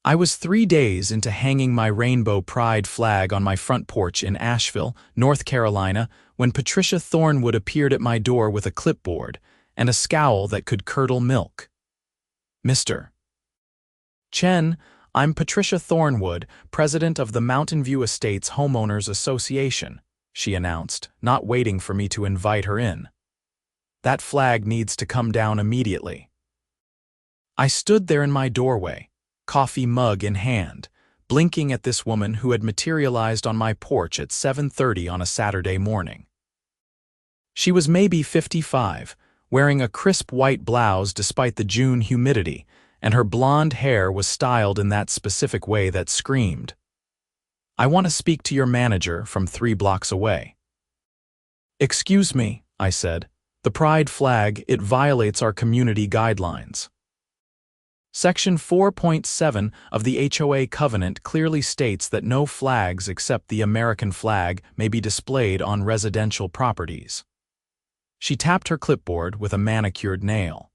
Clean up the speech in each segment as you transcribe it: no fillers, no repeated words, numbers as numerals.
I was 3 days into hanging my rainbow pride flag on my front porch in Asheville, North Carolina, when Patricia Thornwood appeared at my door with a clipboard and a scowl that could curdle milk. Mr. Chen, I'm Patricia Thornwood, president of the Mountainview Estates Homeowners Association, she announced, not waiting for me to invite her in. That flag needs to come down immediately. I stood there in my doorway, coffee mug in hand, blinking at this woman who had materialized on my porch at 7:30 on a Saturday morning. She was maybe 55, wearing a crisp white blouse despite the June humidity, and her blonde hair was styled in that specific way that screamed, "I want to speak to your manager," from 3 blocks away. "Excuse me," I said. "The pride flag, it violates our community guidelines." Section 4.7 of the HOA covenant clearly states that no flags except the American flag may be displayed on residential properties. She tapped her clipboard with a manicured nail.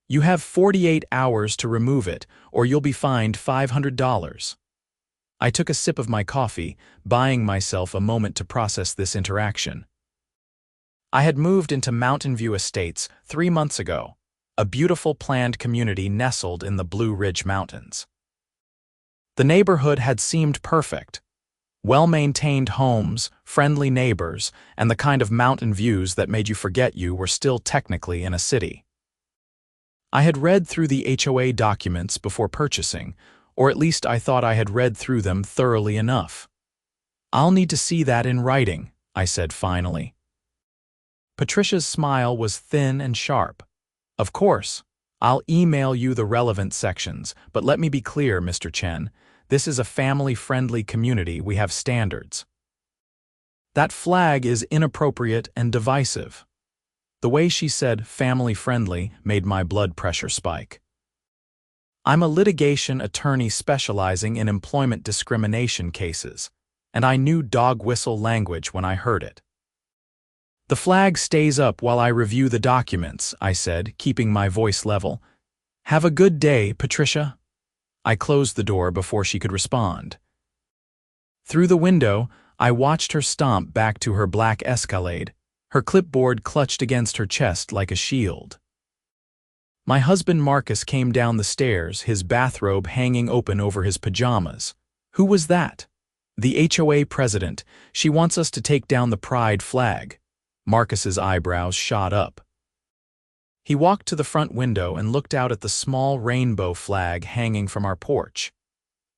"You have 48 hours to remove it, or you'll be fined $500. I took a sip of my coffee, buying myself a moment to process this interaction. I had moved into Mountainview Estates 3 months ago, a beautiful planned community nestled in the Blue Ridge Mountains. The neighborhood had seemed perfect. Well-maintained homes, friendly neighbors, and the kind of mountain views that made you forget you were still technically in a city. I had read through the HOA documents before purchasing, or at least I thought I had read through them thoroughly enough. "I'll need to see that in writing," I said finally. Patricia's smile was thin and sharp. "Of course, I'll email you the relevant sections, but let me be clear, Mr. Chen, this is a family-friendly community. We have standards." That flag is inappropriate and divisive. The way she said family-friendly made my blood pressure spike. I'm a litigation attorney specializing in employment discrimination cases, and I knew dog whistle language when I heard it. "The flag stays up while I review the documents," I said, keeping my voice level. "Have a good day, Patricia." I closed the door before she could respond. Through the window, I watched her stomp back to her black Escalade, her clipboard clutched against her chest like a shield. My husband Marcus came down the stairs, his bathrobe hanging open over his pajamas. "Who was that?" "The HOA president. She wants us to take down the pride flag." Marcus's eyebrows shot up. He walked to the front window and looked out at the small rainbow flag hanging from our porch.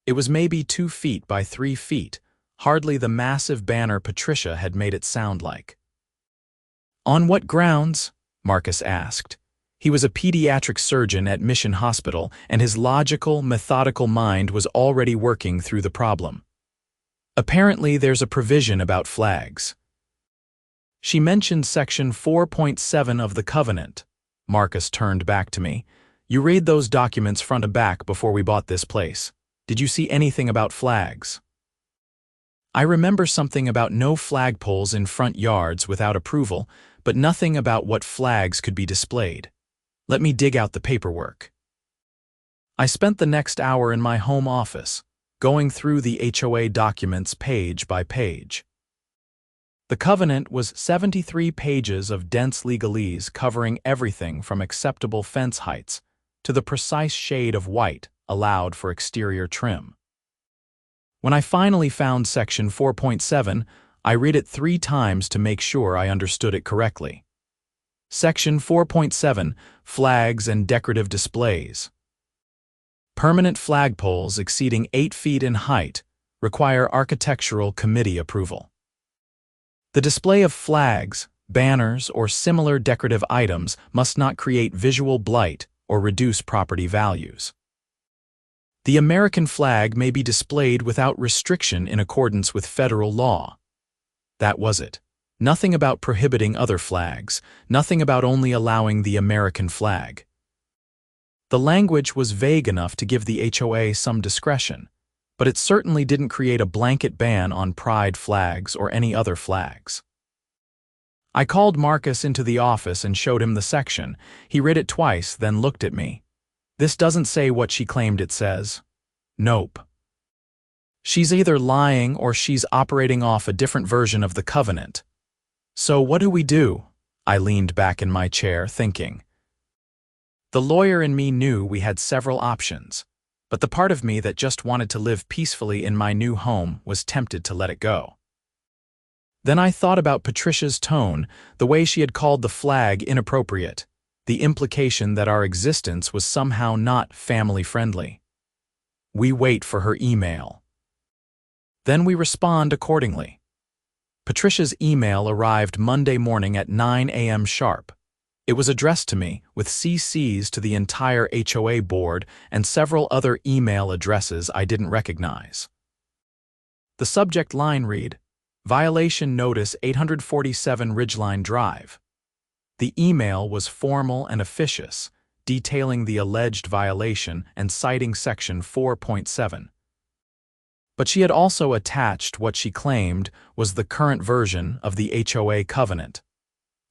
It was maybe 2 feet by 3 feet, hardly the massive banner Patricia had made it sound like. "On what grounds?" Marcus asked. He was a pediatric surgeon at Mission Hospital, and his logical, methodical mind was already working through the problem. "Apparently there's a provision about flags." She mentioned Section 4.7 of the covenant. Marcus turned back to me. "You read those documents front to back before we bought this place. Did you see anything about flags?" I remember something about no flagpoles in front yards without approval, but nothing about what flags could be displayed. Let me dig out the paperwork. I spent the next hour in my home office, going through the HOA documents page by page. The covenant was 73 pages of dense legalese covering everything from acceptable fence heights to the precise shade of white allowed for exterior trim. When I finally found Section 4.7, I read it 3 times to make sure I understood it correctly. Section 4.7, Flags and Decorative Displays. Permanent flagpoles exceeding 8 feet in height require architectural committee approval. The display of flags, banners, or similar decorative items must not create visual blight or reduce property values. The American flag may be displayed without restriction in accordance with federal law. That was it. Nothing about prohibiting other flags, nothing about only allowing the American flag. The language was vague enough to give the HOA some discretion, but it certainly didn't create a blanket ban on pride flags or any other flags. I called Marcus into the office and showed him the section. He read it twice, then looked at me. "This doesn't say what she claimed it says," Nope. She's either lying or she's operating off a different version of the covenant. So what do we do? I leaned back in my chair, thinking. The lawyer in me knew we had several options, but the part of me that just wanted to live peacefully in my new home was tempted to let it go. Then I thought about Patricia's tone, the way she had called the flag inappropriate, the implication that our existence was somehow not family-friendly. We wait for her email. Then we respond accordingly. Patricia's email arrived Monday morning at 9 a.m. sharp. It was addressed to me, with CCs to the entire HOA board and several other email addresses I didn't recognize. The subject line read, Violation Notice 847 Ridgeline Drive. The email was formal and officious, detailing the alleged violation and citing Section 4.7. But she had also attached what she claimed was the current version of the HOA covenant.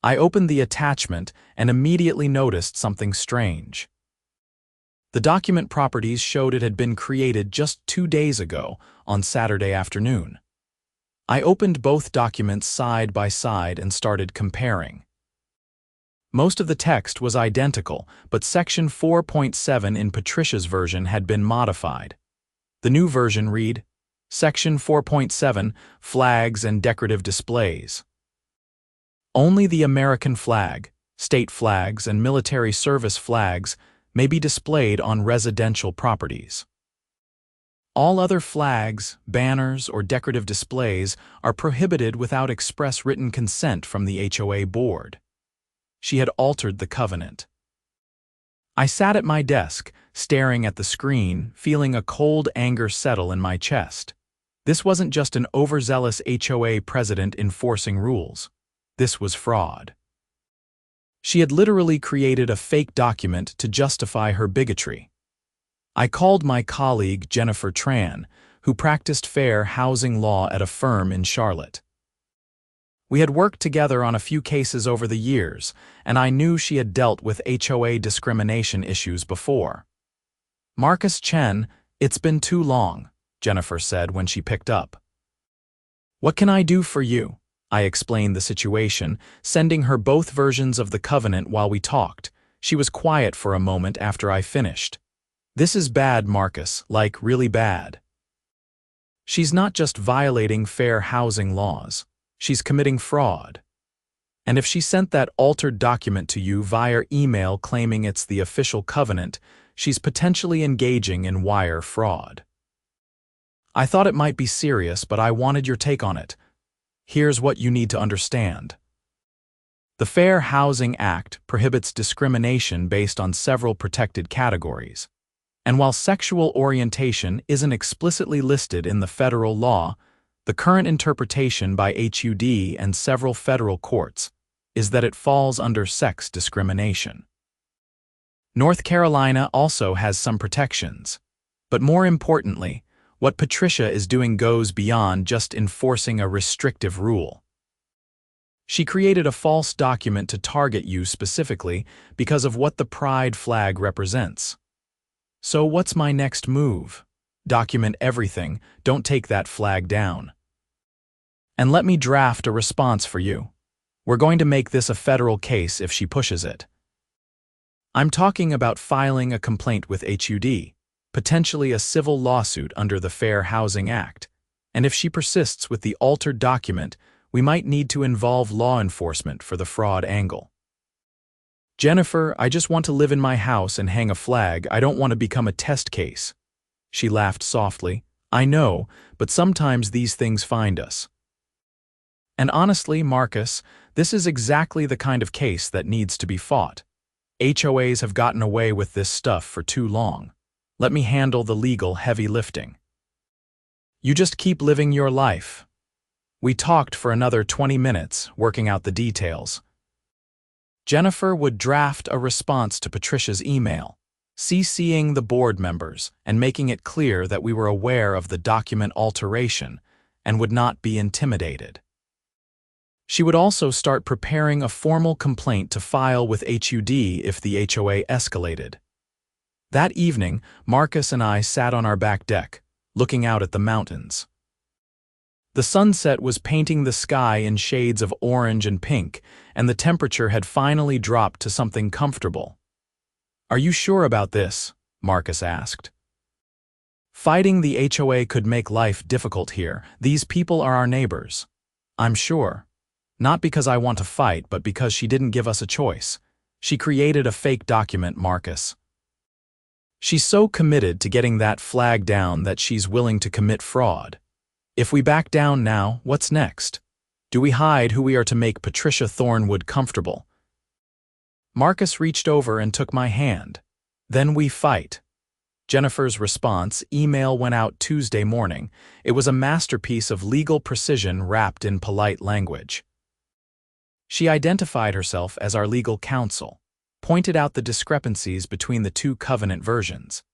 I opened the attachment and immediately noticed something strange. The document properties showed it had been created just 2 days ago, on Saturday afternoon. I opened both documents side by side and started comparing. Most of the text was identical, but Section 4.7 in Patricia's version had been modified. The new version read, Section 4.7, Flags and Decorative Displays. Only the American flag, state flags, and military service flags may be displayed on residential properties. All other flags, banners, or decorative displays are prohibited without express written consent from the HOA board. She had altered the covenant. I sat at my desk, staring at the screen, feeling a cold anger settle in my chest. This wasn't just an overzealous HOA president enforcing rules. This was fraud. She had literally created a fake document to justify her bigotry. I called my colleague Jennifer Chen, who practiced fair housing law at a firm in Charlotte. We had worked together on a few cases over the years, and I knew she had dealt with HOA discrimination issues before. Marcus Chen, it's been too long, Jennifer said when she picked up. What can I do for you? I explained the situation, sending her both versions of the covenant while we talked. She was quiet for a moment after I finished. This is bad, Marcus, like really bad. She's not just violating fair housing laws. She's committing fraud. And if she sent that altered document to you via email claiming it's the official covenant, she's potentially engaging in wire fraud. I thought it might be serious, but I wanted your take on it. Here's what you need to understand. The Fair Housing Act prohibits discrimination based on several protected categories. And while sexual orientation isn't explicitly listed in the federal law, the current interpretation by HUD and several federal courts is that it falls under sex discrimination. North Carolina also has some protections, but more importantly, what Patricia is doing goes beyond just enforcing a restrictive rule. She created a false document to target you specifically because of what the pride flag represents. So what's my next move? Document everything, don't take that flag down. And let me draft a response for you. We're going to make this a federal case if she pushes it. I'm talking about filing a complaint with HUD, potentially a civil lawsuit under the Fair Housing Act, and if she persists with the altered document, we might need to involve law enforcement for the fraud angle. Jennifer, I just want to live in my house and hang a flag. I don't want to become a test case. She laughed softly. I know, but sometimes these things find us. And honestly, Marcus, this is exactly the kind of case that needs to be fought. HOAs have gotten away with this stuff for too long. Let me handle the legal heavy lifting. You just keep living your life. We talked for another 20 minutes, working out the details. Jennifer would draft a response to Patricia's email, CCing the board members and making it clear that we were aware of the document alteration and would not be intimidated. She would also start preparing a formal complaint to file with HUD if the HOA escalated. That evening, Marcus and I sat on our back deck, looking out at the mountains. The sunset was painting the sky in shades of orange and pink, and the temperature had finally dropped to something comfortable. "Are you sure about this?" Marcus asked. "Fighting the HOA could make life difficult here. These people are our neighbors." "I'm sure. Not because I want to fight, but because she didn't give us a choice. She created a fake document, Marcus. She's so committed to getting that flag down that she's willing to commit fraud. If we back down now, what's next? Do we hide who we are to make Patricia Thornwood comfortable?" Marcus reached over and took my hand. "Then we fight." Jennifer's response email went out Tuesday morning. It was a masterpiece of legal precision wrapped in polite language. She identified herself as our legal counsel, pointed out the discrepancies between the two covenant versions,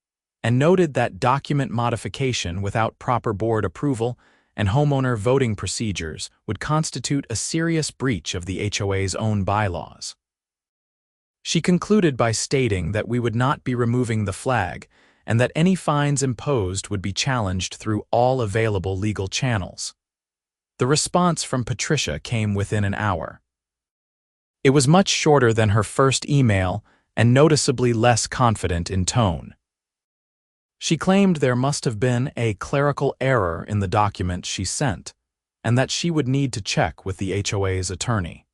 and noted that document modification without proper board approval and homeowner voting procedures would constitute a serious breach of the HOA's own bylaws. She concluded by stating that we would not be removing the flag and that any fines imposed would be challenged through all available legal channels. The response from Patricia came within an hour. It was much shorter than her first email and noticeably less confident in tone. She claimed there must have been a clerical error in the document she sent, and that she would need to check with the HOA's attorney.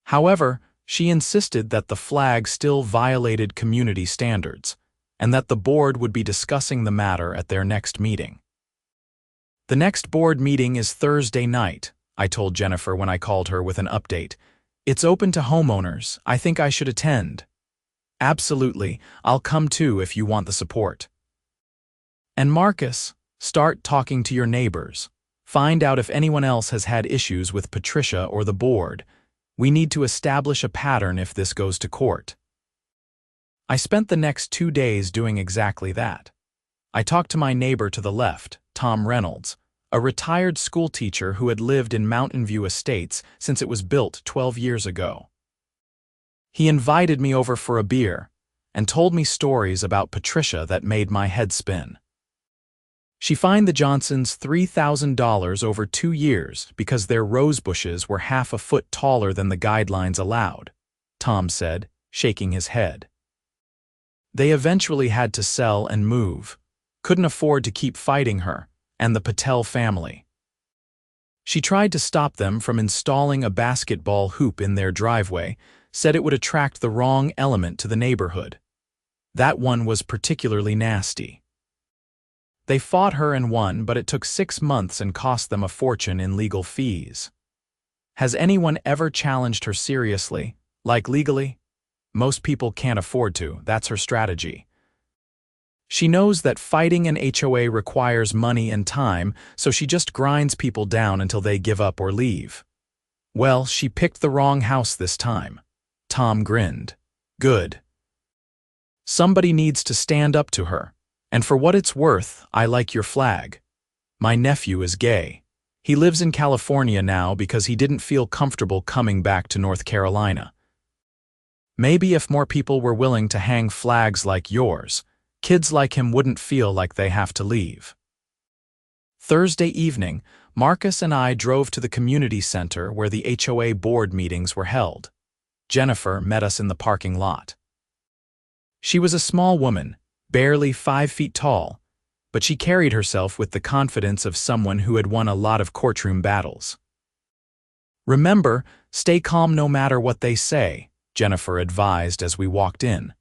However, she insisted that the flag still violated community standards, and that the board would be discussing the matter at their next meeting. "The next board meeting is Thursday night," I told Jennifer when I called her with an update. "It's open to homeowners. I think I should attend." "Absolutely. I'll come too if you want the support." "And Marcus, start talking to your neighbors. Find out if anyone else has had issues with Patricia or the board. We need to establish a pattern if this goes to court." I spent the next 2 days doing exactly that. I talked to my neighbor to the left, Tom Reynolds, a retired schoolteacher who had lived in Mountainview Estates since it was built 12 years ago. He invited me over for a beer and told me stories about Patricia that made my head spin. She fined the Johnsons $3,000 over 2 years because their rose bushes were half a foot taller than the guidelines allowed, Tom said, shaking his head. They eventually had to sell and move, couldn't afford to keep fighting her and the Patel family. She tried to stop them from installing a basketball hoop in their driveway, said it would attract the wrong element to the neighborhood. That one was particularly nasty. They fought her and won, but it took 6 months and cost them a fortune in legal fees. Has anyone ever challenged her seriously, like legally? Most people can't afford to. That's her strategy. She knows that fighting an HOA requires money and time, so she just grinds people down until they give up or leave. Well, she picked the wrong house this time. Tom grinned. "Good. Somebody needs to stand up to her. And for what it's worth, I like your flag. My nephew is gay. He lives in California now because he didn't feel comfortable coming back to North Carolina. Maybe if more people were willing to hang flags like yours, kids like him wouldn't feel like they have to leave." Thursday evening, Marcus and I drove to the community center where the HOA board meetings were held. Jennifer met us in the parking lot. She was a small woman, barely 5 feet tall, but she carried herself with the confidence of someone who had won a lot of courtroom battles. "Remember, stay calm no matter what they say," Jennifer advised as we walked in.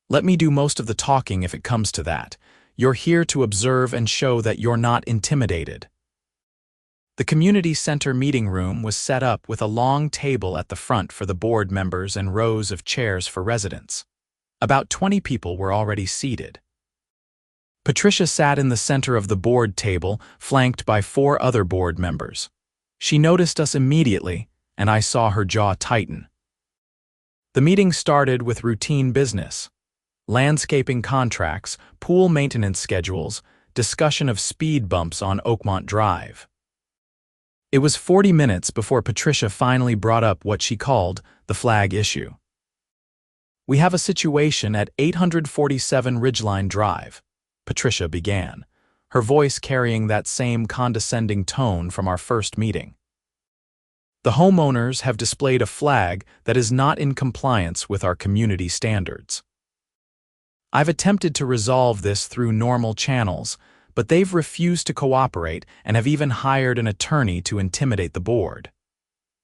"Let me do most of the talking if it comes to that. You're here to observe and show that you're not intimidated." The community center meeting room was set up with a long table at the front for the board members and rows of chairs for residents. About 20 people were already seated. Patricia sat in the center of the board table, flanked by 4 other board members. She noticed us immediately, and I saw her jaw tighten. The meeting started with routine business: landscaping contracts, pool maintenance schedules, discussion of speed bumps on Oakmont Drive. It was 40 minutes before Patricia finally brought up what she called the flag issue. "We have a situation at 847 Ridgeline Drive," Patricia began, her voice carrying that same condescending tone from our first meeting. "The homeowners have displayed a flag that is not in compliance with our community standards. I've attempted to resolve this through normal channels, but they've refused to cooperate and have even hired an attorney to intimidate the board."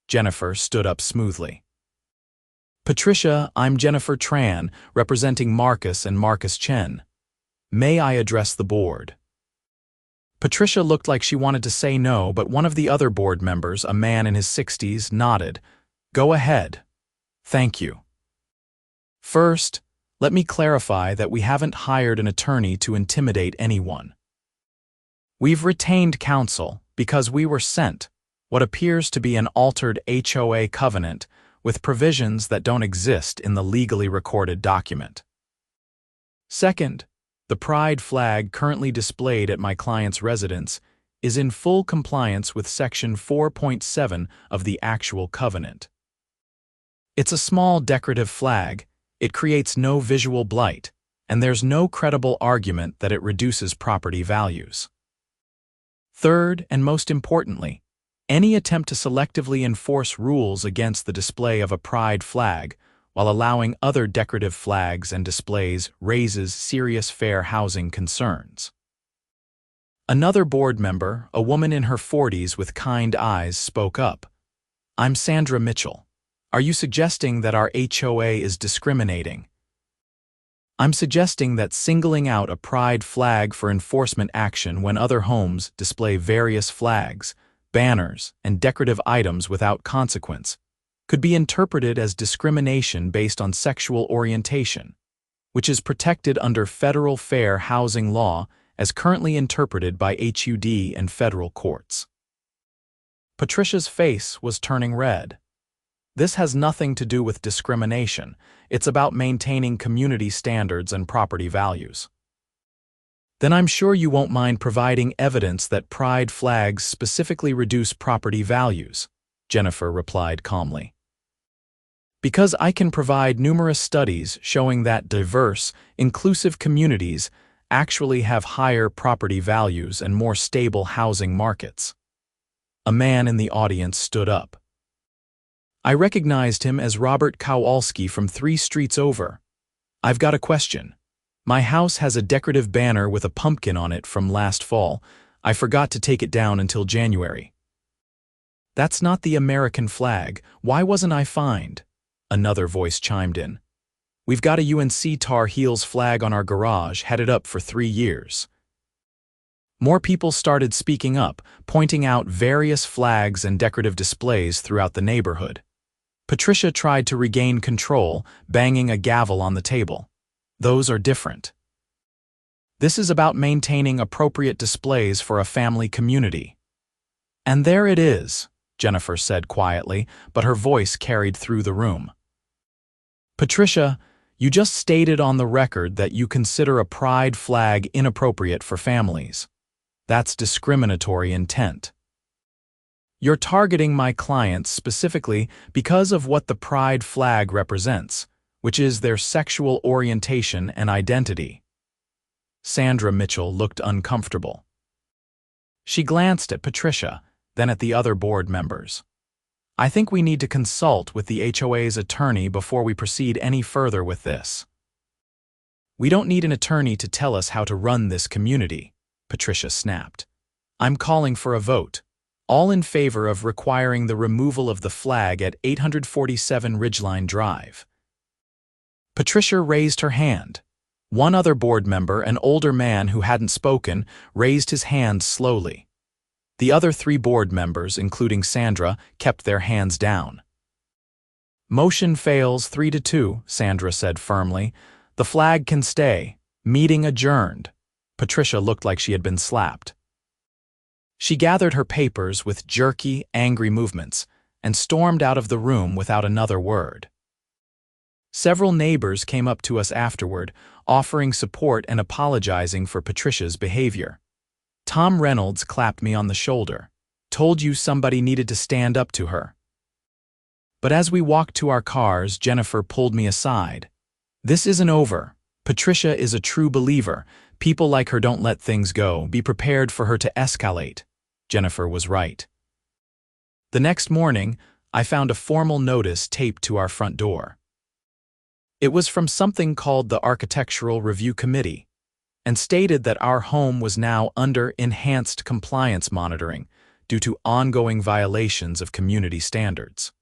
Jennifer stood up smoothly. "Patricia, I'm Jennifer Tran, representing Marcus and Marcus Chen. May I address the board?" Patricia looked like she wanted to say no, but one of the other board members, a man in his 60s, nodded. "Go ahead. Thank you. First, let me clarify that we haven't hired an attorney to intimidate anyone. We've retained counsel because we were sent what appears to be an altered HOA covenant with provisions that don't exist in the legally recorded document. Second, the pride flag currently displayed at my client's residence is in full compliance with Section 4.7 of the actual covenant. It's a small decorative flag, it creates no visual blight, and there's no credible argument that it reduces property values. Third, and most importantly, any attempt to selectively enforce rules against the display of a pride flag while allowing other decorative flags and displays raises serious fair housing concerns. Another board member, a woman in her 40s with kind eyes, spoke up. "I'm Sandra Mitchell. Are you suggesting that our HOA is discriminating?" "I'm suggesting that singling out a pride flag for enforcement action when other homes display various flags, banners, and decorative items without consequence could be interpreted as discrimination based on sexual orientation, which is protected under federal fair housing law as currently interpreted by HUD and federal courts." Patricia's face was turning red. "This has nothing to do with discrimination. It's about maintaining community standards and property values." "Then I'm sure you won't mind providing evidence that pride flags specifically reduce property values," Jennifer replied calmly. "Because I can provide numerous studies showing that diverse, inclusive communities actually have higher property values and more stable housing markets." A man in the audience stood up. I recognized him as Robert Kowalski from 3 streets over. "I've got a question. My house has a decorative banner with a pumpkin on it from last fall. I forgot to take it down until January." "That's not the American flag. Why wasn't I fined?" Another voice chimed in. "We've got a UNC Tar Heels flag on our garage, had it up for 3 years. More people started speaking up, pointing out various flags and decorative displays throughout the neighborhood. Patricia tried to regain control, banging a gavel on the table. "Those are different. This is about maintaining appropriate displays for a family community." "And there it is," Jennifer said quietly, but her voice carried through the room. "Patricia, you just stated on the record that you consider a pride flag inappropriate for families. That's discriminatory intent. You're targeting my clients specifically because of what the pride flag represents, which is their sexual orientation and identity." Sandra Mitchell looked uncomfortable. She glanced at Patricia, then at the other board members. "I think we need to consult with the HOA's attorney before we proceed any further with this." "We don't need an attorney to tell us how to run this community," Patricia snapped. "I'm calling for a vote. All in favor of requiring the removal of the flag at 847 Ridgeline Drive." Patricia raised her hand. One other board member, an older man who hadn't spoken, raised his hand slowly. The other 3 board members, including Sandra, kept their hands down. "Motion fails 3-2, Sandra said firmly. "The flag can stay. Meeting adjourned." Patricia looked like she had been slapped. She gathered her papers with jerky, angry movements and stormed out of the room without another word. Several neighbors came up to us afterward, offering support and apologizing for Patricia's behavior. Tom Reynolds clapped me on the shoulder. "Told you somebody needed to stand up to her." But as we walked to our cars, Jennifer pulled me aside. This isn't over. Patricia is a true believer. People like her don't let things go. Be prepared for her to escalate. Jennifer was right. The next morning, I found a formal notice taped to our front door. It was from something called the Architectural Review Committee, and stated that our home was now under enhanced compliance monitoring due to ongoing violations of community standards.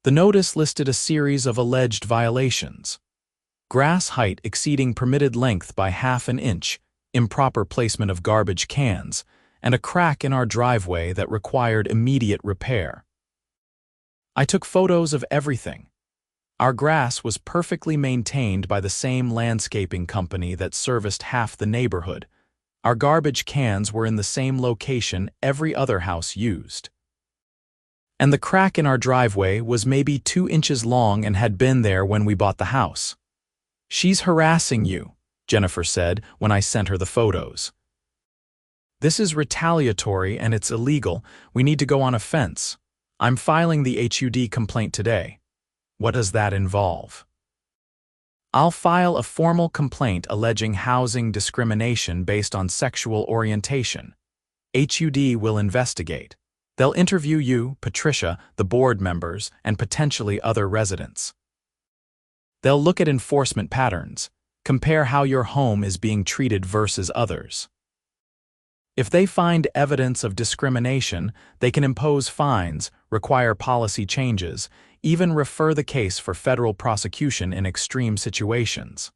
The notice listed a series of alleged violations: grass height exceeding permitted length by ½ an inch, improper placement of garbage cans, and a crack in our driveway that required immediate repair. I took photos of everything. Our grass was perfectly maintained by the same landscaping company that serviced half the neighborhood. Our garbage cans were in the same location every other house used. And the crack in our driveway was maybe 2 inches long and had been there when we bought the house. "She's harassing you," Jennifer said when I sent her the photos. "This is retaliatory and it's illegal. We need to go on a fence. I'm filing the HUD complaint today." "What does that involve?" "I'll file a formal complaint alleging housing discrimination based on sexual orientation. HUD will investigate. They'll interview you, Patricia, the board members, and potentially other residents. They'll look at enforcement patterns, compare how your home is being treated versus others. If they find evidence of discrimination, they can impose fines, require policy changes, even refer the case for federal prosecution in extreme situations."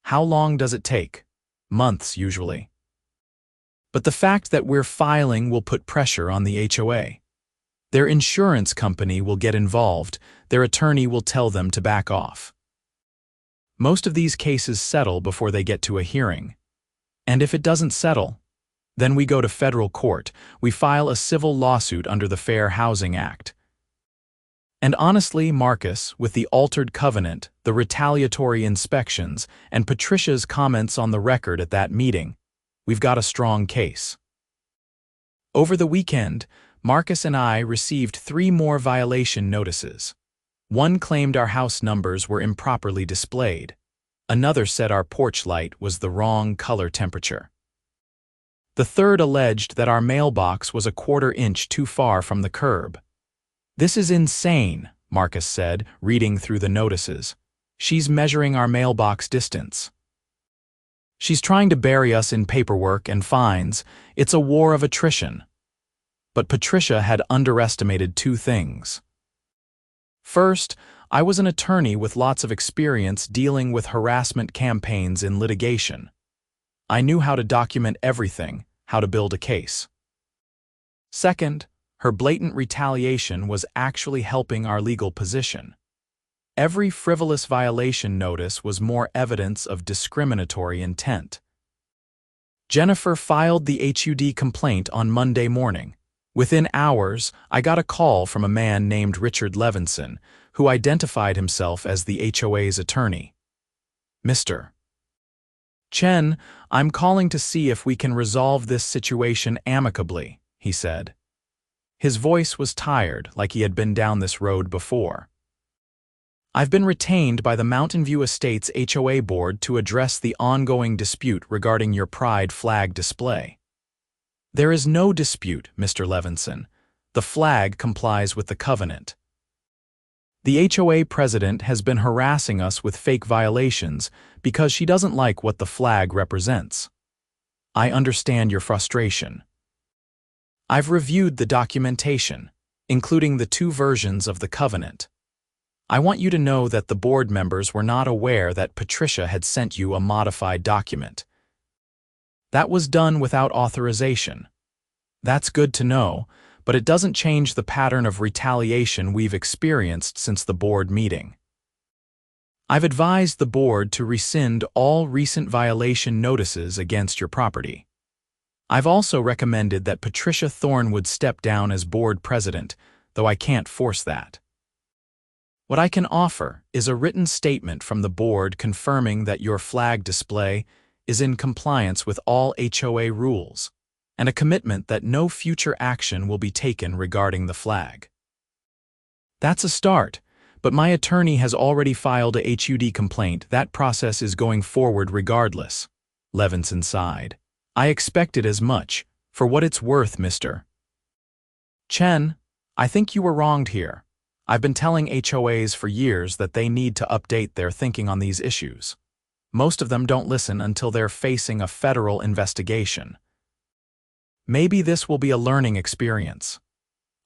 "How long does it take?" "Months, usually. But the fact that we're filing will put pressure on the HOA. Their insurance company will get involved. Their attorney will tell them to back off. Most of these cases settle before they get to a hearing. And if it doesn't settle, then we go to federal court. We file a civil lawsuit under the Fair Housing Act. And honestly, Marcus, with the altered covenant, the retaliatory inspections, and Patricia's comments on the record at that meeting, we've got a strong case." Over the weekend, Marcus and I received 3 more violation notices. One claimed our house numbers were improperly displayed. Another said our porch light was the wrong color temperature. The third alleged that our mailbox was a ½ inch too far from the curb. "This is insane," Marcus said, reading through the notices. "She's measuring our mailbox distance. She's trying to bury us in paperwork and fines. It's a war of attrition." But Patricia had underestimated 2 things. First, I was an attorney with lots of experience dealing with harassment campaigns in litigation. I knew how to document everything, how to build a case. Second, her blatant retaliation was actually helping our legal position. Every frivolous violation notice was more evidence of discriminatory intent. Jennifer filed the HUD complaint on Monday morning. Within hours, I got a call from a man named Richard Levinson, who identified himself as the HOA's attorney. "Mr. Chen, I'm calling to see if we can resolve this situation amicably," he said. His voice was tired, like he had been down this road before. "I've been retained by the Mountainview Estates HOA board to address the ongoing dispute regarding your pride flag display." "There is no dispute, Mr. Levinson. The flag complies with the covenant. The HOA president has been harassing us with fake violations because she doesn't like what the flag represents. I understand your frustration. I've reviewed the documentation, including the 2 versions of the covenant. I want you to know that the board members were not aware that Patricia had sent you a modified document. That was done without authorization. That's good to know, but it doesn't change the pattern of retaliation we've experienced since the board meeting. I've advised the board to rescind all recent violation notices against your property. I've also recommended that Patricia Thornwood step down as board president, though I can't force that. What I can offer is a written statement from the board confirming that your flag display is in compliance with all HOA rules, and a commitment that no future action will be taken regarding the flag. That's a start, but my attorney has already filed a HUD complaint. That process is going forward regardless. Levinson sighed. I expected as much. For what it's worth, Mr. Chen, I think you were wronged here. I've been telling HOAs for years that they need to update their thinking on these issues. Most of them don't listen until they're facing a federal investigation. Maybe this will be a learning experience.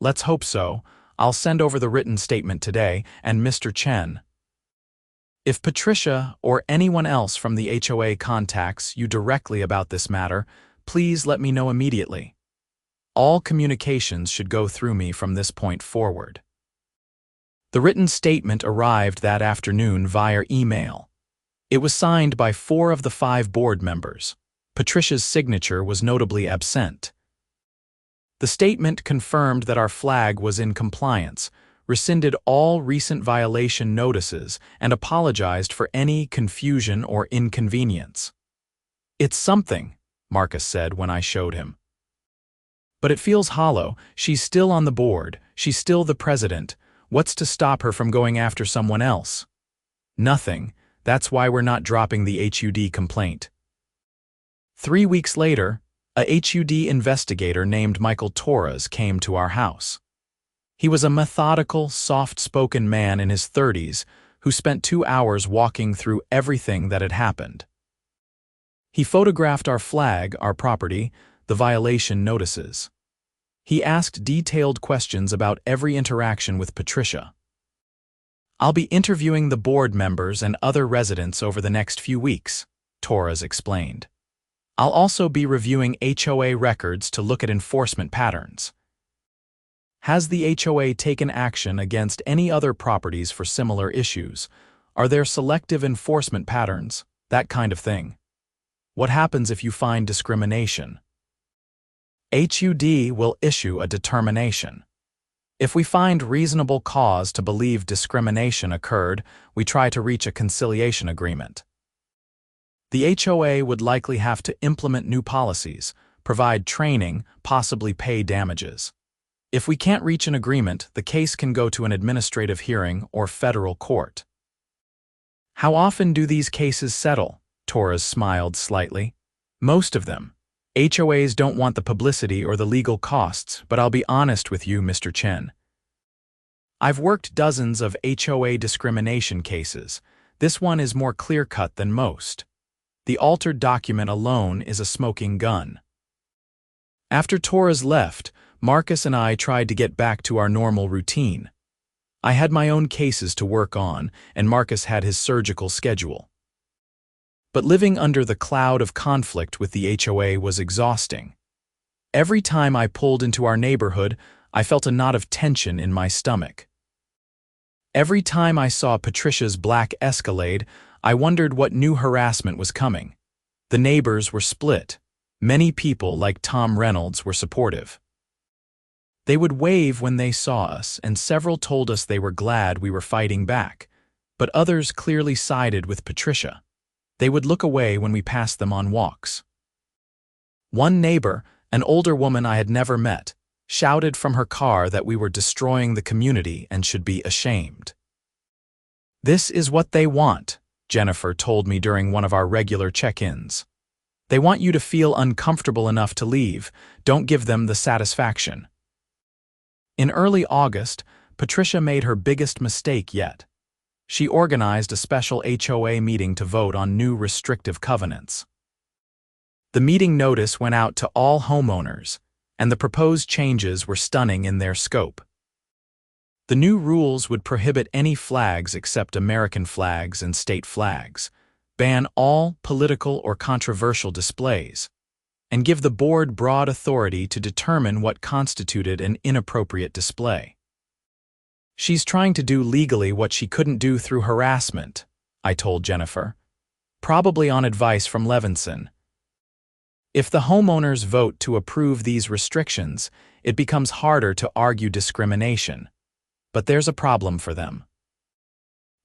Let's hope so. I'll send over the written statement today, and Mr. Chen. If Patricia or anyone else from the HOA contacts you directly about this matter, please let me know immediately. All communications should go through me from this point forward. The written statement arrived that afternoon via email. It was signed by 4 of the 5 board members. Patricia's signature was notably absent. The statement confirmed that our flag was in compliance, rescinded all recent violation notices, and apologized for any confusion or inconvenience. It's something, Marcus said when I showed him. But it feels hollow. She's still on the board. She's still the president. What's to stop her from going after someone else? Nothing. That's why we're not dropping the HUD complaint. 3 weeks later, a HUD investigator named Michael Torres came to our house. He was a methodical, soft-spoken man in his 30s who spent 2 hours walking through everything that had happened. He photographed our flag, our property, the violation notices. He asked detailed questions about every interaction with Patricia. I'll be interviewing the board members and other residents over the next few weeks, Torres explained. I'll also be reviewing HOA records to look at enforcement patterns. Has the HOA taken action against any other properties for similar issues? Are there selective enforcement patterns? That kind of thing. What happens if you find discrimination? HUD will issue a determination. If we find reasonable cause to believe discrimination occurred, we try to reach a conciliation agreement. The HOA would likely have to implement new policies, provide training, possibly pay damages. If we can't reach an agreement, the case can go to an administrative hearing or federal court. How often do these cases settle? Torres smiled slightly. Most of them. HOAs don't want the publicity or the legal costs, but I'll be honest with you, Mr. Chen. I've worked dozens of HOA discrimination cases. This one is more clear-cut than most. The altered document alone is a smoking gun. After Torres left, Marcus and I tried to get back to our normal routine. I had my own cases to work on, and Marcus had his surgical schedule. But living under the cloud of conflict with the HOA was exhausting. Every time I pulled into our neighborhood, I felt a knot of tension in my stomach. Every time I saw Patricia's black Escalade, I wondered what new harassment was coming. The neighbors were split. Many people, like Tom Reynolds, were supportive. They would wave when they saw us, and several told us they were glad we were fighting back, but others clearly sided with Patricia. They would look away when we passed them on walks. One neighbor, an older woman I had never met, shouted from her car that we were destroying the community and should be ashamed. This is what they want, Jennifer told me during one of our regular check-ins. They want you to feel uncomfortable enough to leave. Don't give them the satisfaction. In early August, Patricia made her biggest mistake yet. She organized a special HOA meeting to vote on new restrictive covenants. The meeting notice went out to all homeowners, and the proposed changes were stunning in their scope. The new rules would prohibit any flags except American flags and state flags, ban all political or controversial displays, and give the board broad authority to determine what constituted an inappropriate display. She's trying to do legally what she couldn't do through harassment, I told Jennifer, probably on advice from Levinson. If the homeowners vote to approve these restrictions, it becomes harder to argue discrimination. But there's a problem for them.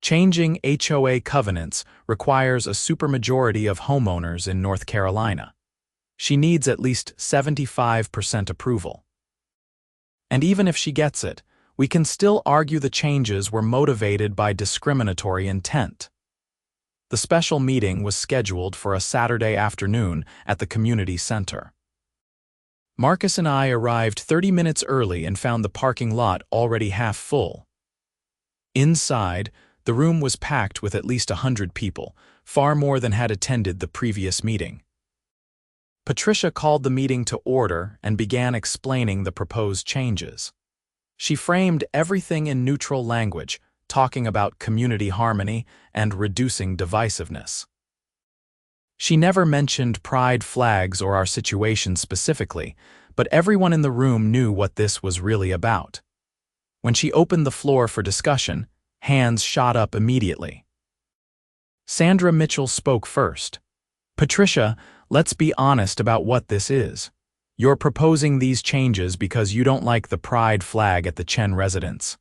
Changing HOA covenants requires a supermajority of homeowners in North Carolina. She needs at least 75% approval. And even if she gets it, we can still argue the changes were motivated by discriminatory intent. The special meeting was scheduled for a Saturday afternoon at the community center. Marcus and I arrived 30 minutes early and found the parking lot already half full. Inside, the room was packed with at least 100 people, far more than had attended the previous meeting. Patricia called the meeting to order and began explaining the proposed changes. She framed everything in neutral language, talking about community harmony and reducing divisiveness. She never mentioned pride flags or our situation specifically, but everyone in the room knew what this was really about. When she opened the floor for discussion, hands shot up immediately. Sandra Mitchell spoke first. "Patricia, let's be honest about what this is. You're proposing these changes because you don't like the pride flag at the Chen residence.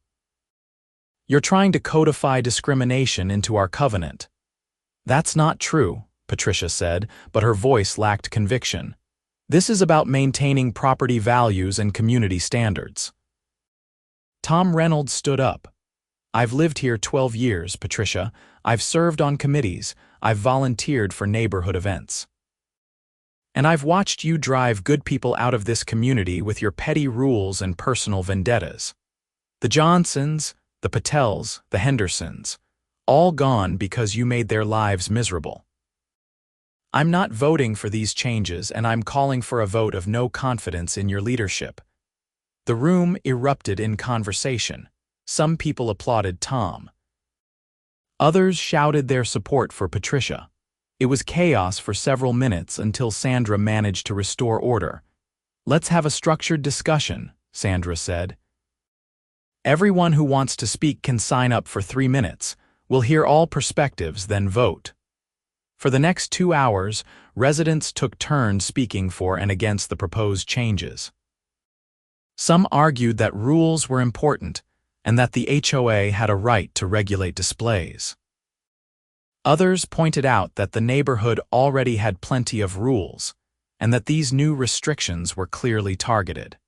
You're trying to codify discrimination into our covenant." "That's not true," Patricia said, but her voice lacked conviction. "This is about maintaining property values and community standards." Tom Reynolds stood up. "I've lived here 12 years, Patricia. I've served on committees. I've volunteered for neighborhood events. And I've watched you drive good people out of this community with your petty rules and personal vendettas. The Johnsons, the Patels, the Hendersons, all gone because you made their lives miserable. I'm not voting for these changes, and I'm calling for a vote of no confidence in your leadership." The room erupted in conversation. Some people applauded Tom. Others shouted their support for Patricia. It was chaos for several minutes until Sandra managed to restore order. "Let's have a structured discussion," Sandra said. "Everyone who wants to speak can sign up for 3 minutes. We'll hear all perspectives, then vote." For the next 2 hours, residents took turns speaking for and against the proposed changes. Some argued that rules were important and that the HOA had a right to regulate displays. Others pointed out that the neighborhood already had plenty of rules and that these new restrictions were clearly targeted.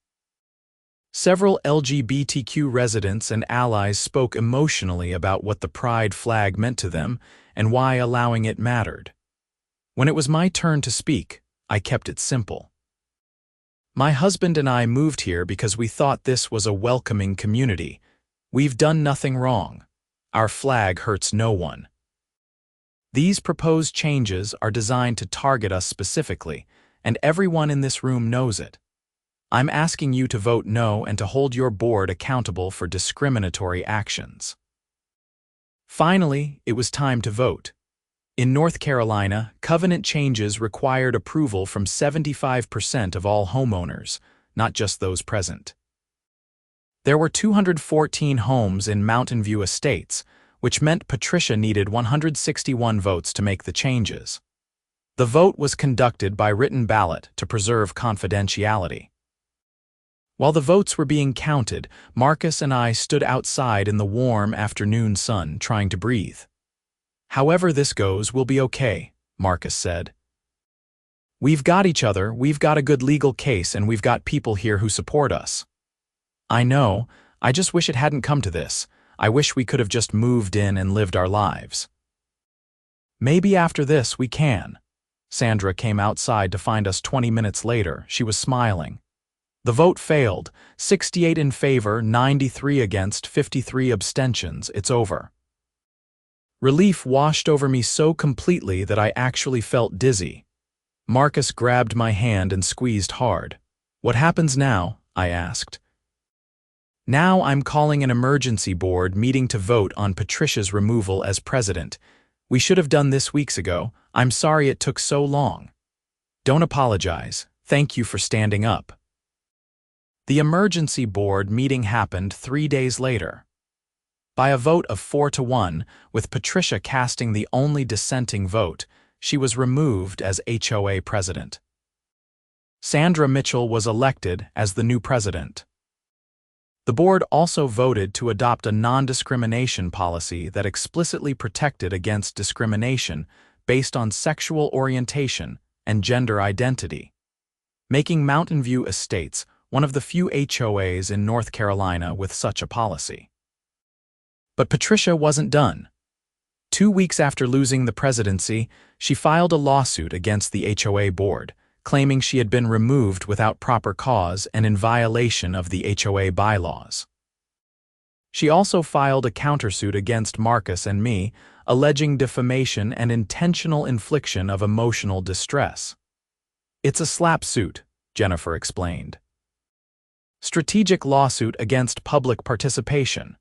Several LGBTQ residents and allies spoke emotionally about what the pride flag meant to them and why allowing it mattered. When it was my turn to speak, I kept it simple. "My husband and I moved here because we thought this was a welcoming community. We've done nothing wrong. Our flag hurts no one. These proposed changes are designed to target us specifically, and everyone in this room knows it. I'm asking you to vote no and to hold your board accountable for discriminatory actions." Finally, it was time to vote. In North Carolina, covenant changes required approval from 75% of all homeowners, not just those present. There were 214 homes in Mountainview Estates, which meant Patricia needed 161 votes to make the changes. The vote was conducted by written ballot to preserve confidentiality. While the votes were being counted, Marcus and I stood outside in the warm afternoon sun trying to breathe. "However this goes, we'll be okay," Marcus said. "We've got each other, we've got a good legal case, and we've got people here who support us." "I know, I just wish it hadn't come to this. I wish we could have just moved in and lived our lives." "Maybe after this we can." Sandra came outside to find us 20 minutes later. She was smiling. The vote failed, 68 in favor, 93 against, 53 abstentions. It's over. Relief washed over me so completely that I actually felt dizzy. Marcus grabbed my hand and squeezed hard. "What happens now?" I asked. "Now I'm calling an emergency board meeting to vote on Patricia's removal as president. We should have done this weeks ago. I'm sorry it took so long." "Don't apologize. Thank you for standing up." The emergency board meeting happened 3 days later. By a vote of 4-1, with Patricia casting the only dissenting vote, she was removed as HOA president. Sandra Mitchell was elected as the new president. The board also voted to adopt a non-discrimination policy that explicitly protected against discrimination based on sexual orientation and gender identity, making Mountainview Estates one of the few HOAs in North Carolina with such a policy. But Patricia wasn't done. 2 weeks after losing the presidency, she filed a lawsuit against the HOA board, claiming she had been removed without proper cause and in violation of the HOA bylaws. She also filed a countersuit against Marcus and me, alleging defamation and intentional infliction of emotional distress. "It's a slap suit," Jennifer explained. "Strategic lawsuit against public participation.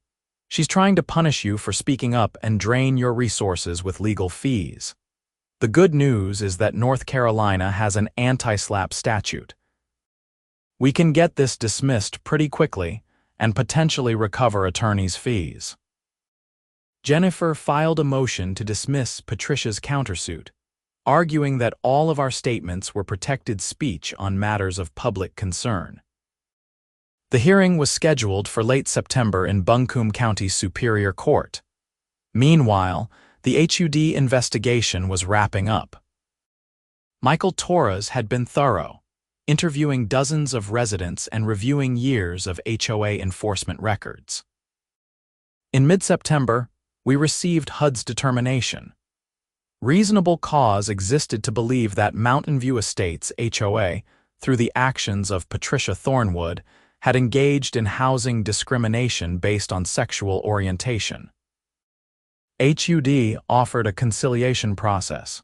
She's trying to punish you for speaking up and drain your resources with legal fees. The good news is that North Carolina has an anti-slap statute. We can get this dismissed pretty quickly and potentially recover attorneys' fees." Jennifer filed a motion to dismiss Patricia's countersuit, arguing that all of our statements were protected speech on matters of public concern. The hearing was scheduled for late September in Buncombe County Superior Court. Meanwhile, the HUD investigation was wrapping up. Michael Torres had been thorough, interviewing dozens of residents and reviewing years of HOA enforcement records. In mid-September, we received HUD's determination. Reasonable cause existed to believe that Mountainview Estates HOA, through the actions of Patricia Thornwood, had engaged in housing discrimination based on sexual orientation. HUD offered a conciliation process.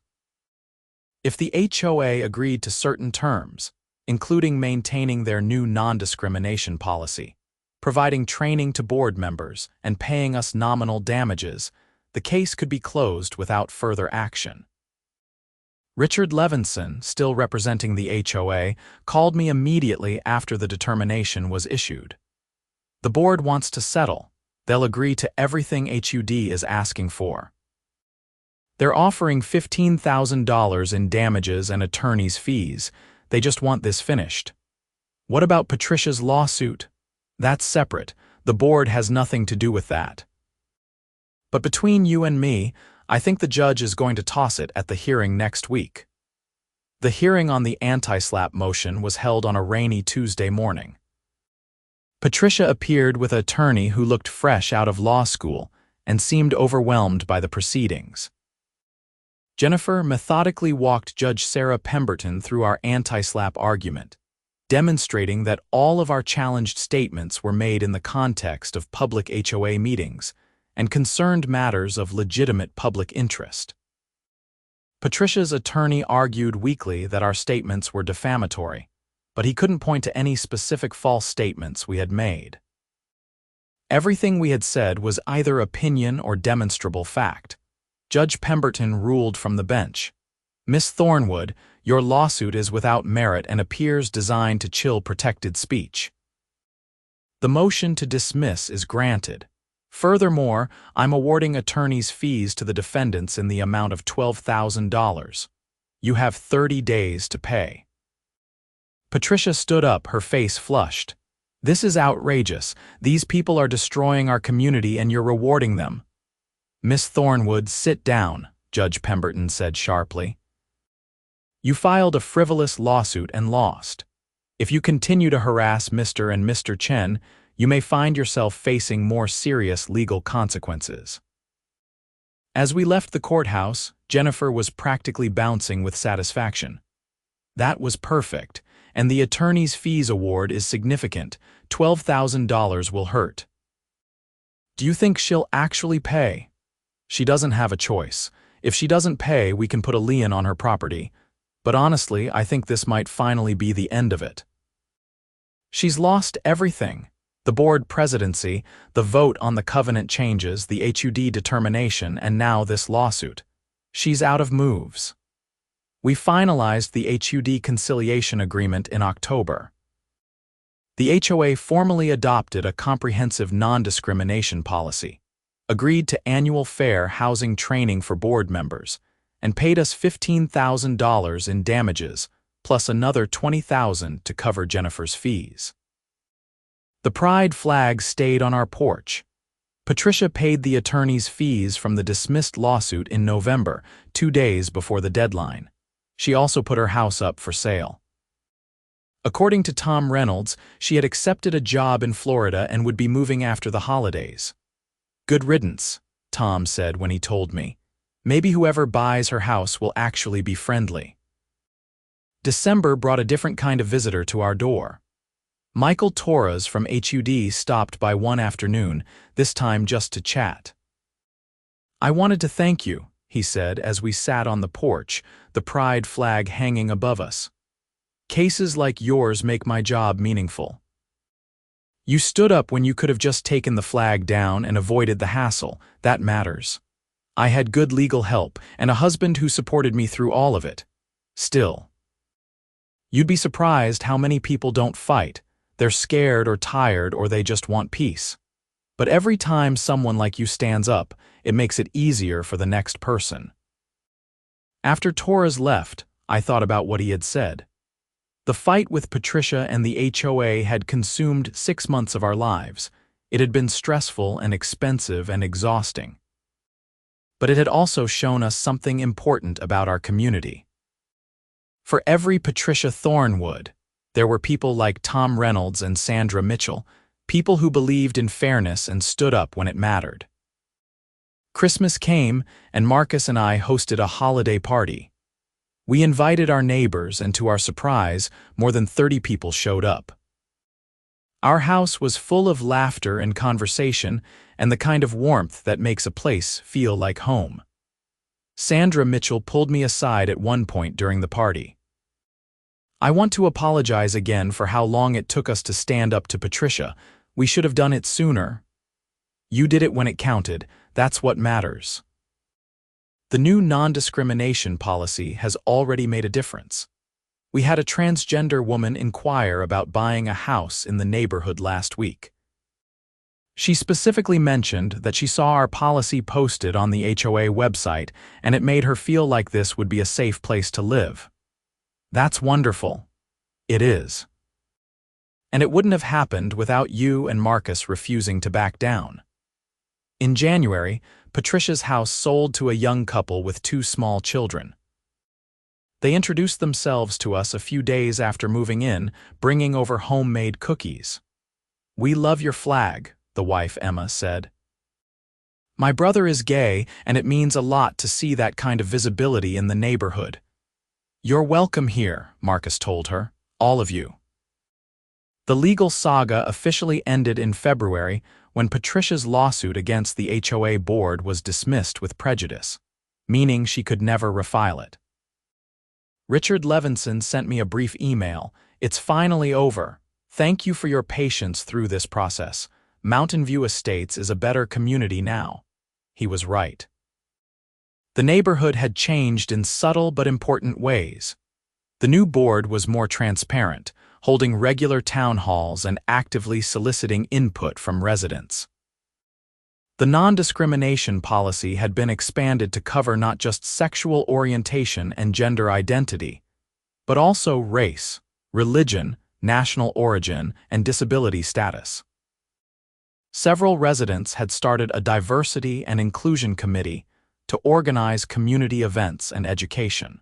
If the HOA agreed to certain terms, including maintaining their new non-discrimination policy, providing training to board members, and paying us nominal damages, the case could be closed without further action. Richard Levinson, still representing the HOA, called me immediately after the determination was issued. "The board wants to settle. They'll agree to everything HUD is asking for. They're offering $15,000 in damages and attorney's fees. They just want this finished." "What about Patricia's lawsuit?" "That's separate. The board has nothing to do with that. But between you and me, I think the judge is going to toss it at the hearing next week." The hearing on the anti-slap motion was held on a rainy Tuesday morning. Patricia appeared with an attorney who looked fresh out of law school and seemed overwhelmed by the proceedings. Jennifer methodically walked Judge Sarah Pemberton through our anti-slap argument, demonstrating that all of our challenged statements were made in the context of public HOA meetings and concerned matters of legitimate public interest. Patricia's attorney argued weakly that our statements were defamatory, but he couldn't point to any specific false statements we had made. Everything we had said was either opinion or demonstrable fact. Judge Pemberton ruled from the bench, "Miss Thornwood, your lawsuit is without merit and appears designed to chill protected speech. The motion to dismiss is granted. Furthermore, I'm awarding attorney's fees to the defendants in the amount of $12,000. You have 30 days to pay." Patricia stood up, her face flushed. "This is outrageous. These people are destroying our community and you're rewarding them." "Miss Thornwood, sit down," Judge Pemberton said sharply. "You filed a frivolous lawsuit and lost. If you continue to harass Mr. and Mr. Chen, you may find yourself facing more serious legal consequences." As we left the courthouse, Jennifer was practically bouncing with satisfaction. "That was perfect, and the attorney's fees award is significant. $12,000 will hurt." "Do you think she'll actually pay?" "She doesn't have a choice. If she doesn't pay, we can put a lien on her property. But honestly, I think this might finally be the end of it." "She's lost everything. The board presidency, the vote on the covenant changes, the HUD determination, and now this lawsuit. She's out of moves." We finalized the HUD conciliation agreement in October. The HOA formally adopted a comprehensive non-discrimination policy, agreed to annual fair housing training for board members, and paid us $15,000 in damages, plus another $20,000 to cover Jennifer's fees. The pride flag stayed on our porch. Patricia paid the attorney's fees from the dismissed lawsuit in November, 2 days before the deadline. She also put her house up for sale. According to Tom Reynolds, she had accepted a job in Florida and would be moving after the holidays. "Good riddance," Tom said when he told me. "Maybe whoever buys her house will actually be friendly." December brought a different kind of visitor to our door. Michael Torres from HUD stopped by one afternoon, this time just to chat. "I wanted to thank you," he said as we sat on the porch, the pride flag hanging above us. "Cases like yours make my job meaningful. You stood up when you could have just taken the flag down and avoided the hassle. That matters. I had good legal help and a husband who supported me through all of it. Still. You'd be surprised how many people don't fight. They're scared or tired or they just want peace. But every time someone like you stands up, it makes it easier for the next person." After Torres left, I thought about what he had said. The fight with Patricia and the HOA had consumed 6 months of our lives. It had been stressful and expensive and exhausting. But it had also shown us something important about our community. For every Patricia Thornwood, there were people like Tom Reynolds and Sandra Mitchell, people who believed in fairness and stood up when it mattered. Christmas came, and Marcus and I hosted a holiday party. We invited our neighbors, and to our surprise, more than 30 people showed up. Our house was full of laughter and conversation, and the kind of warmth that makes a place feel like home. Sandra Mitchell pulled me aside at one point during the party. "I want to apologize again for how long it took us to stand up to Patricia. We should have done it sooner. You did it when it counted. That's what matters." The new non-discrimination policy has already made a difference. We had a transgender woman inquire about buying a house in the neighborhood last week. She specifically mentioned that she saw our policy posted on the HOA website and it made her feel like this would be a safe place to live. That's wonderful. It is. And it wouldn't have happened without you and Marcus refusing to back down. In January, Patricia's house sold to a young couple with 2 small children. They introduced themselves to us a few days after moving in, bringing over homemade cookies. "We love your flag," the wife Emma said. "My brother is gay, and it means a lot to see that kind of visibility in the neighborhood." "You're welcome here," Marcus told her, "all of you." The legal saga officially ended in February when Patricia's lawsuit against the HOA board was dismissed with prejudice, meaning she could never refile it. Richard Levinson sent me a brief email. "It's finally over. Thank you for your patience through this process. Mountainview Estates is a better community now." He was right. The neighborhood had changed in subtle but important ways. The new board was more transparent, holding regular town halls and actively soliciting input from residents. The non-discrimination policy had been expanded to cover not just sexual orientation and gender identity, but also race, religion, national origin, and disability status. Several residents had started a diversity and inclusion committee to organize community events and education.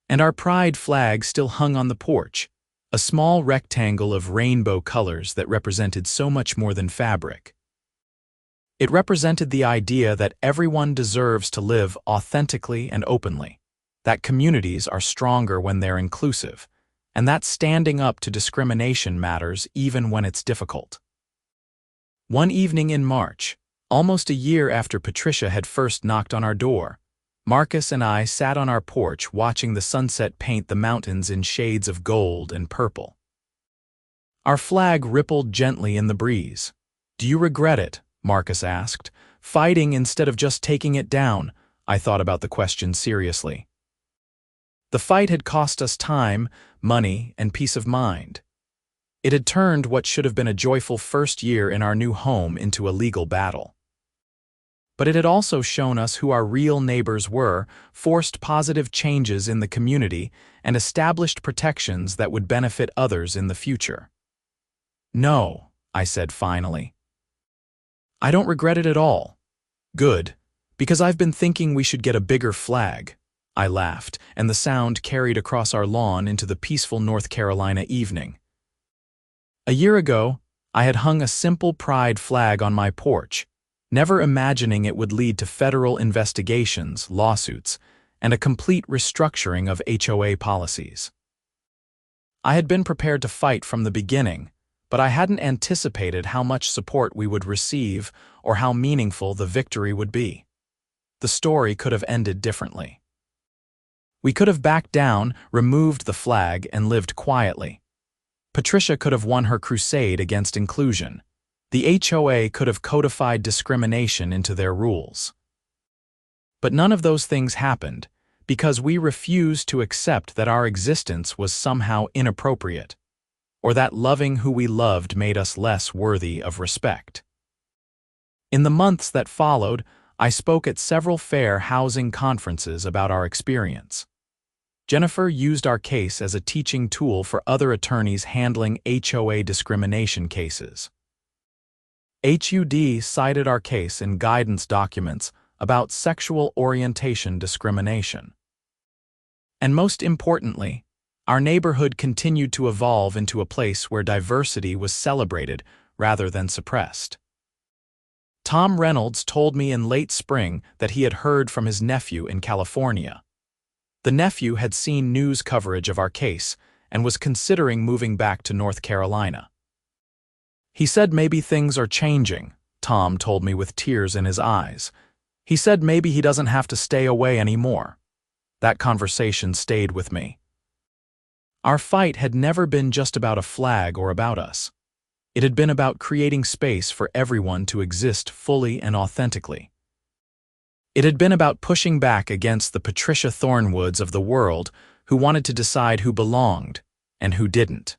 And our pride flag still hung on the porch, a small rectangle of rainbow colors that represented so much more than fabric. It represented the idea that everyone deserves to live authentically and openly, that communities are stronger when they're inclusive, and that standing up to discrimination matters even when it's difficult. One evening in March, almost a year after Patricia had first knocked on our door, Marcus and I sat on our porch watching the sunset paint the mountains in shades of gold and purple. Our flag rippled gently in the breeze. "Do you regret it?" Marcus asked. "Fighting instead of just taking it down?" I thought about the question seriously. The fight had cost us time, money, and peace of mind. It had turned what should have been a joyful first year in our new home into a legal battle. But it had also shown us who our real neighbors were, forced positive changes in the community, and established protections that would benefit others in the future. "No," I said finally. "I don't regret it at all." "Good, because I've been thinking we should get a bigger flag. I laughed, and the sound carried across our lawn into the peaceful North Carolina evening. A year ago, I had hung a simple pride flag on my porch, never imagining it would lead to federal investigations, lawsuits, and a complete restructuring of HOA policies. I had been prepared to fight from the beginning, but I hadn't anticipated how much support we would receive or how meaningful the victory would be. The story could have ended differently. We could have backed down, removed the flag, and lived quietly. Patricia could have won her crusade against inclusion. The HOA could have codified discrimination into their rules. But none of those things happened because we refused to accept that our existence was somehow inappropriate, or that loving who we loved made us less worthy of respect. In the months that followed, I spoke at several fair housing conferences about our experience. Jennifer used our case as a teaching tool for other attorneys handling HOA discrimination cases. HUD cited our case in guidance documents about sexual orientation discrimination. And most importantly, our neighborhood continued to evolve into a place where diversity was celebrated rather than suppressed. Tom Reynolds told me in late spring that he had heard from his nephew in California. The nephew had seen news coverage of our case and was considering moving back to North Carolina. He said maybe things are changing, Tom told me with tears in his eyes. He said maybe he doesn't have to stay away anymore. That conversation stayed with me. Our fight had never been just about a flag or about us. It had been about creating space for everyone to exist fully and authentically. It had been about pushing back against the Patricia Thornwoods of the world who wanted to decide who belonged and who didn't.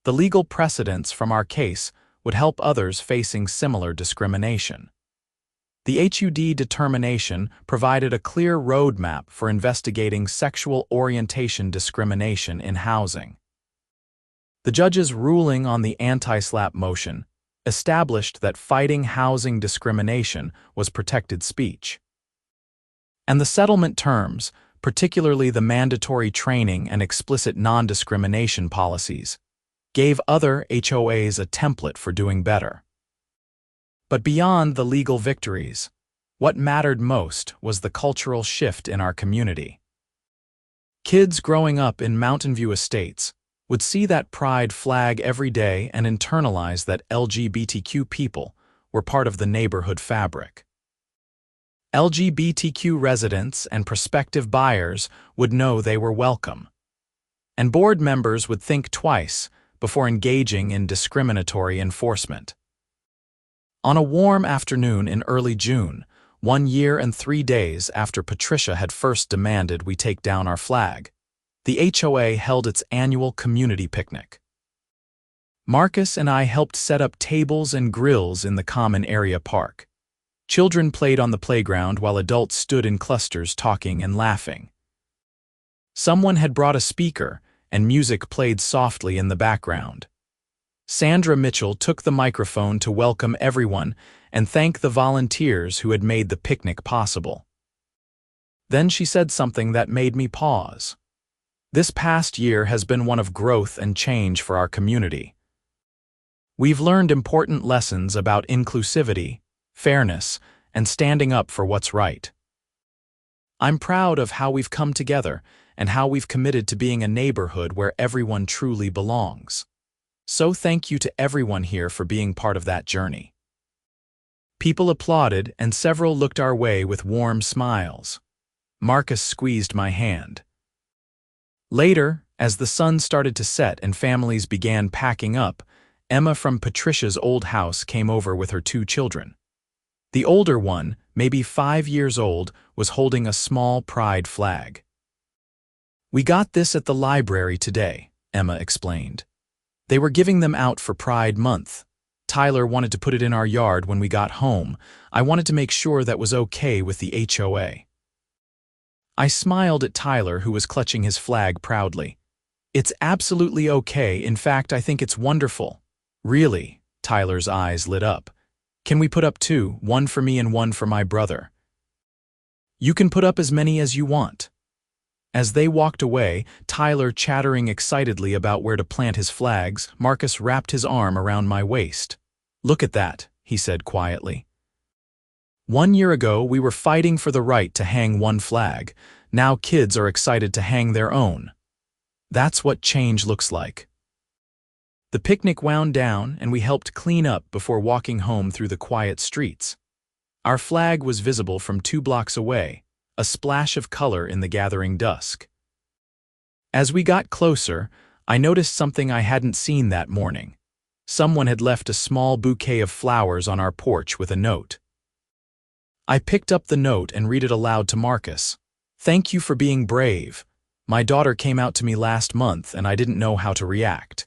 The legal precedents from our case would help others facing similar discrimination. The HUD determination provided a clear roadmap for investigating sexual orientation discrimination in housing. The judge's ruling on the anti-SLAPP motion established that fighting housing discrimination was protected speech. And the settlement terms, particularly the mandatory training and explicit non-discrimination policies, gave other HOAs a template for doing better. But beyond the legal victories, what mattered most was the cultural shift in our community. Kids growing up in Mountainview Estates would see that pride flag every day and internalize that LGBTQ people were part of the neighborhood fabric. LGBTQ residents and prospective buyers would know they were welcome. And board members would think twice before engaging in discriminatory enforcement. On a warm afternoon in early June, 1 year and 3 days after Patricia had first demanded we take down our flag, the HOA held its annual community picnic. Marcus and I helped set up tables and grills in the common area park. Children played on the playground while adults stood in clusters talking and laughing. Someone had brought a speaker, and music played softly in the background. Sandra Mitchell took the microphone to welcome everyone and thank the volunteers who had made the picnic possible. Then she said something that made me pause. This past year has been one of growth and change for our community. We've learned important lessons about inclusivity, fairness, and standing up for what's right. I'm proud of how we've come together and how we've committed to being a neighborhood where everyone truly belongs. So thank you to everyone here for being part of that journey. People applauded and several looked our way with warm smiles. Marcus squeezed my hand. Later, as the sun started to set and families began packing up, Emma from Patricia's old house came over with her 2 children. The older one, maybe 5 years old, was holding a small pride flag. "We got this at the library today," Emma explained. "They were giving them out for Pride Month. Tyler wanted to put it in our yard when we got home. I wanted to make sure that was okay with the HOA." I smiled at Tyler, who was clutching his flag proudly. "It's absolutely okay. In fact, I think it's wonderful." "Really?" Tyler's eyes lit up. "Can we put up 2, one for me and one for my brother?" You can put up as many as you want." As they walked away, Tyler chattering excitedly about where to plant his flags, Marcus wrapped his arm around my waist. "Look at that," he said quietly. "1 year ago, we were fighting for the right to hang one flag. Now kids are excited to hang their own. That's what change looks like." The picnic wound down, and we helped clean up before walking home through the quiet streets. Our flag was visible from 2 blocks away, a splash of color in the gathering dusk. As we got closer, I noticed something I hadn't seen that morning. Someone had left a small bouquet of flowers on our porch with a note. I picked up the note and read it aloud to Marcus. "Thank you for being brave. My daughter came out to me last month and I didn't know how to react.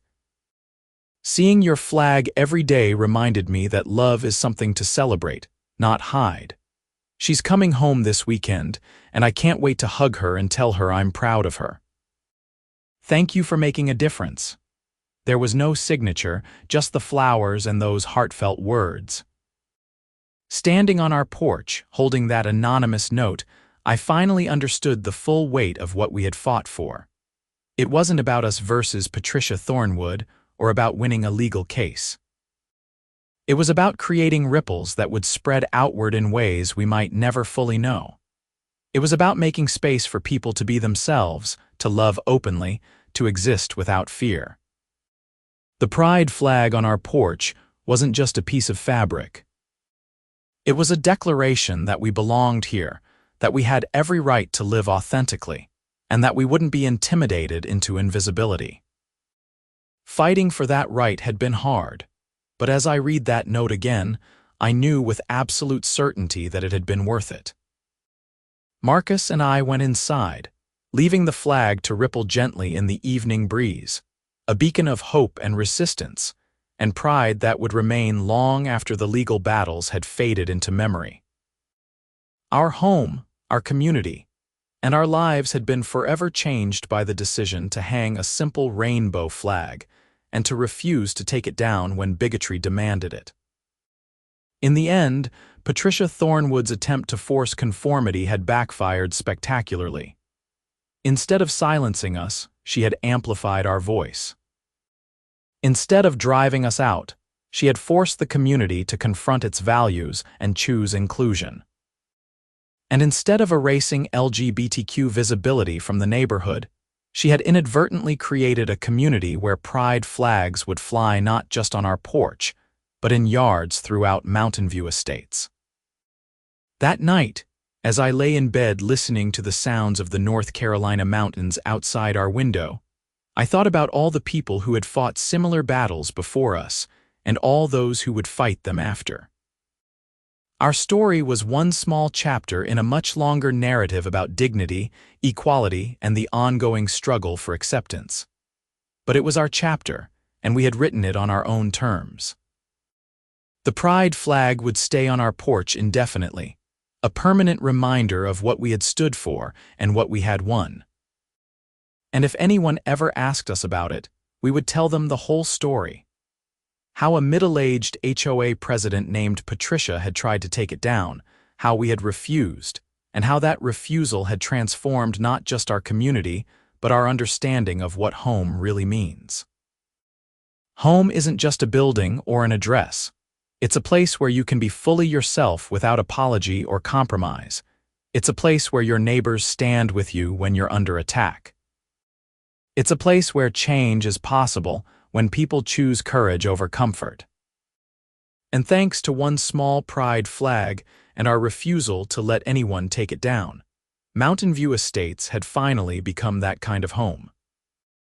Seeing your flag every day reminded me that love is something to celebrate, not hide. She's coming home this weekend, and I can't wait to hug her and tell her I'm proud of her. Thank you for making a difference." There was no signature, just the flowers and those heartfelt words. Standing on our porch, holding that anonymous note, I finally understood the full weight of what we had fought for. It wasn't about us versus Patricia Thornwood or about winning a legal case. It was about creating ripples that would spread outward in ways we might never fully know. It was about making space for people to be themselves, to love openly, to exist without fear. The pride flag on our porch wasn't just a piece of fabric. It was a declaration that we belonged here, that we had every right to live authentically, and that we wouldn't be intimidated into invisibility. Fighting for that right had been hard. But as I read that note again, I knew with absolute certainty that it had been worth it. Marcus and I went inside, leaving the flag to ripple gently in the evening breeze, a beacon of hope and resistance, and pride that would remain long after the legal battles had faded into memory. Our home, our community, and our lives had been forever changed by the decision to hang a simple rainbow flag and to refuse to take it down when bigotry demanded it. In the end, Patricia Thornwood's attempt to force conformity had backfired spectacularly. Instead of silencing us, she had amplified our voice. Instead of driving us out, she had forced the community to confront its values and choose inclusion. And instead of erasing LGBTQ visibility from the neighborhood, she had inadvertently created a community where pride flags would fly not just on our porch, but in yards throughout Mountainview Estates. That night, as I lay in bed listening to the sounds of the North Carolina mountains outside our window, I thought about all the people who had fought similar battles before us and all those who would fight them after. Our story was one small chapter in a much longer narrative about dignity, equality, and the ongoing struggle for acceptance. But it was our chapter, and we had written it on our own terms. The pride flag would stay on our porch indefinitely, a permanent reminder of what we had stood for and what we had won. And if anyone ever asked us about it, we would tell them the whole story. How a middle-aged HOA president named Patricia had tried to take it down, how we had refused, and how that refusal had transformed not just our community, but our understanding of what home really means. Home isn't just a building or an address. It's a place where you can be fully yourself without apology or compromise. It's a place where your neighbors stand with you when you're under attack. It's a place where change is possible when people choose courage over comfort. And thanks to one small pride flag and our refusal to let anyone take it down, Mountainview Estates had finally become that kind of home.